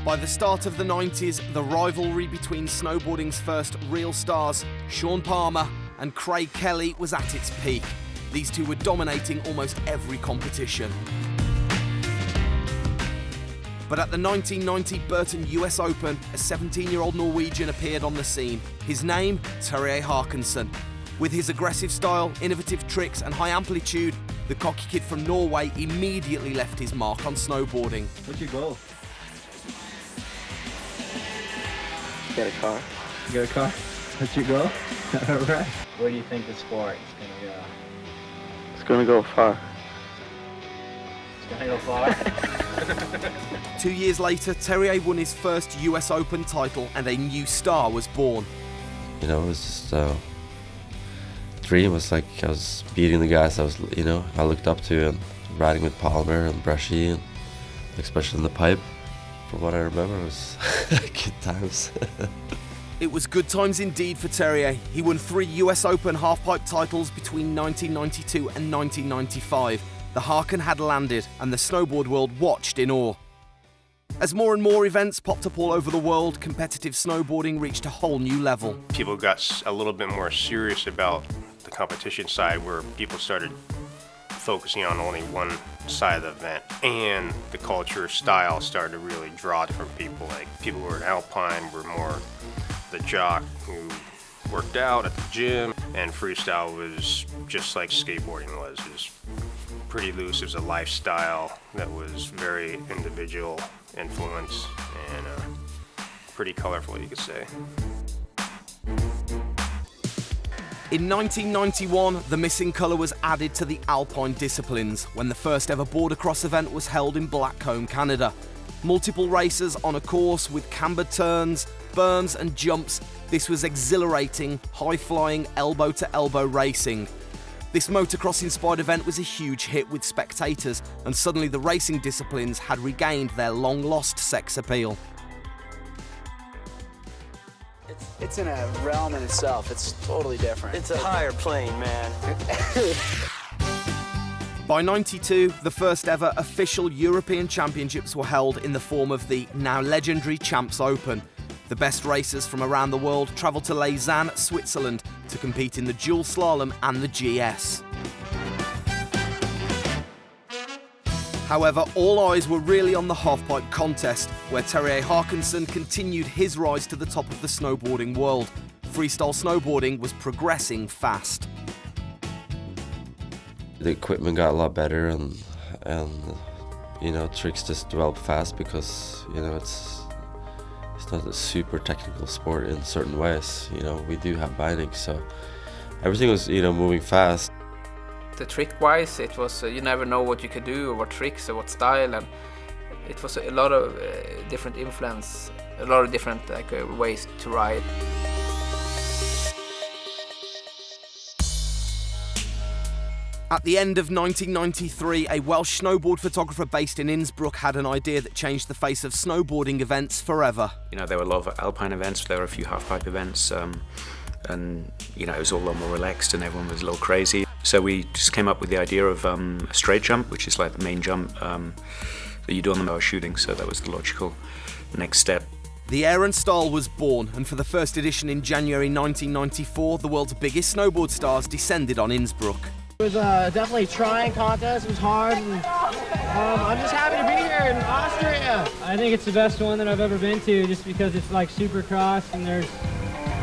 By the start of the 90s, the rivalry between snowboarding's first real stars, Sean Palmer and Craig Kelly, was at its peak. These two were dominating almost every competition. But at the 1990 Burton US Open, a 17-year-old Norwegian appeared on the scene. His name, Terje Haakonsen. With his aggressive style, innovative tricks and high amplitude, the cocky kid from Norway immediately left his mark on snowboarding. Where'd you go? Get a car. You got a car? Where'd you go? Alright. Where do you think the sport is gonna go? It's gonna go far. It's gonna go far? 2 years later, Terje won his first US Open title and a new star was born. You know, it was just dream. Was like I was beating the guys I looked up to, and riding with Palmer and Brushy, and especially in the pipe. From what I remember, it was good times. It was good times indeed for Terje. He won 3 US Open halfpipe titles between 1992 and 1995. The Haaken had landed, and the snowboard world watched in awe. As more and more events popped up all over the world, competitive snowboarding reached a whole new level. People got a little bit more serious about the competition side, where people started focusing on only one side of the event, and the culture style started to really draw different people. Like people who were in Alpine were more the jock who worked out at the gym, and freestyle was just like skateboarding was. It was pretty loose. It was a lifestyle that was very individual influence and pretty colorful, you could say. In 1991, the missing colour was added to the Alpine disciplines when the first ever border cross event was held in Blackcomb, Canada. Multiple racers on a course with cambered turns, berms and jumps. This was exhilarating, high-flying, elbow-to-elbow racing. This motocross-inspired event was a huge hit with spectators, and suddenly the racing disciplines had regained their long-lost sex appeal. It's in a realm in itself. It's totally different. It's a higher plane, man. By '92, the first ever official European Championships were held in the form of the now legendary Champs Open. The best racers from around the world travelled to Lausanne, Switzerland to compete in the dual slalom and the GS. However, all eyes were really on the halfpipe contest, where Terje Haakonsen continued his rise to the top of the snowboarding world. Freestyle snowboarding was progressing fast. The equipment got a lot better, and tricks just developed fast because it's not a super technical sport in certain ways. We do have bindings, so everything was moving fast. The trick-wise, it was you never know what you could do or what tricks or what style, and it was a lot of different influence, a lot of different ways to ride. At the end of 1993, a Welsh snowboard photographer based in Innsbruck had an idea that changed the face of snowboarding events forever. There were a lot of alpine events, there were a few halfpipe events, and it was all a lot more relaxed and everyone was a little crazy. So we just came up with the idea of a straight jump, which is like the main jump that you do on the shooting, so that was the logical next step. The Air&Style was born, and for the first edition in January 1994, the world's biggest snowboard stars descended on Innsbruck. It was definitely a trying contest. It was hard, and I'm just happy to be here in Austria. I think it's the best one that I've ever been to, just because it's like Supercross and there's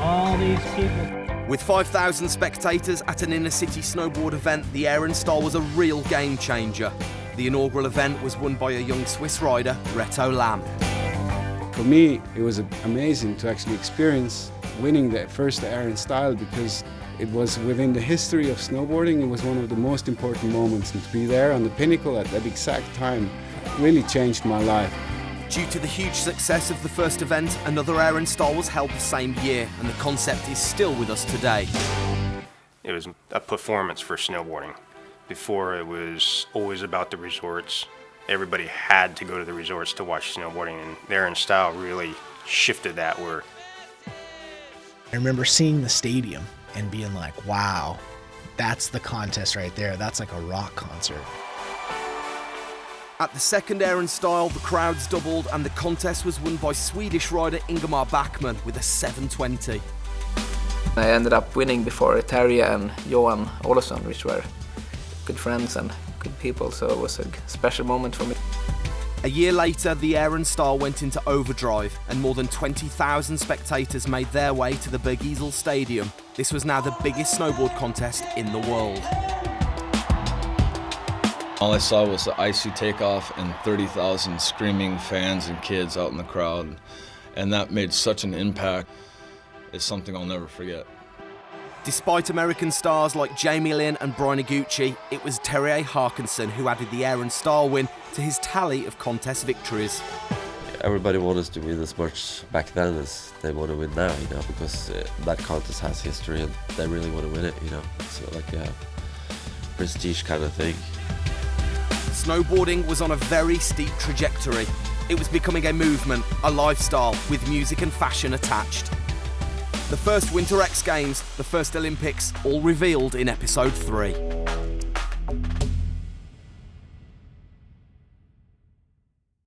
all these people. With 5,000 spectators at an inner-city snowboard event, the Air&Style was a real game changer. The inaugural event was won by a young Swiss rider, Reto Lam. For me, it was amazing to actually experience winning the first Air&Style, because it was within the history of snowboarding. It was one of the most important moments, and to be there on the pinnacle at that exact time really changed my life. Due to the huge success of the first event, another Air&Style was held the same year, and the concept is still with us today. It was a performance for snowboarding. Before, it was always about the resorts. Everybody had to go to the resorts to watch snowboarding, and the Air&Style really shifted that. Where I remember seeing the stadium and being like, wow, that's the contest right there. That's like a rock concert. At the second Air&Style, the crowds doubled and the contest was won by Swedish rider Ingemar Backman with a 720. I ended up winning before Terje and Johan Olofsson, which were good friends and good people, so it was a special moment for me. A year later, the Air&Style went into overdrive and more than 20,000 spectators made their way to the Bergisel Stadium. This was now the biggest snowboard contest in the world. All I saw was the icy takeoff and 30,000 screaming fans and kids out in the crowd, and that made such an impact. It's something I'll never forget. Despite American stars like Jamie Lynn and Brian Iguchi, it was Terje Haakonsen who added the Air&Style win to his tally of contest victories. Everybody wanted to win as much back then as they want to win now, you know, because that contest has history and they really want to win it, you know. It's like a prestige kind of thing. Snowboarding was on a very steep trajectory. It was becoming a movement, a lifestyle, with music and fashion attached. The first Winter X Games, the first Olympics, all revealed in episode 3.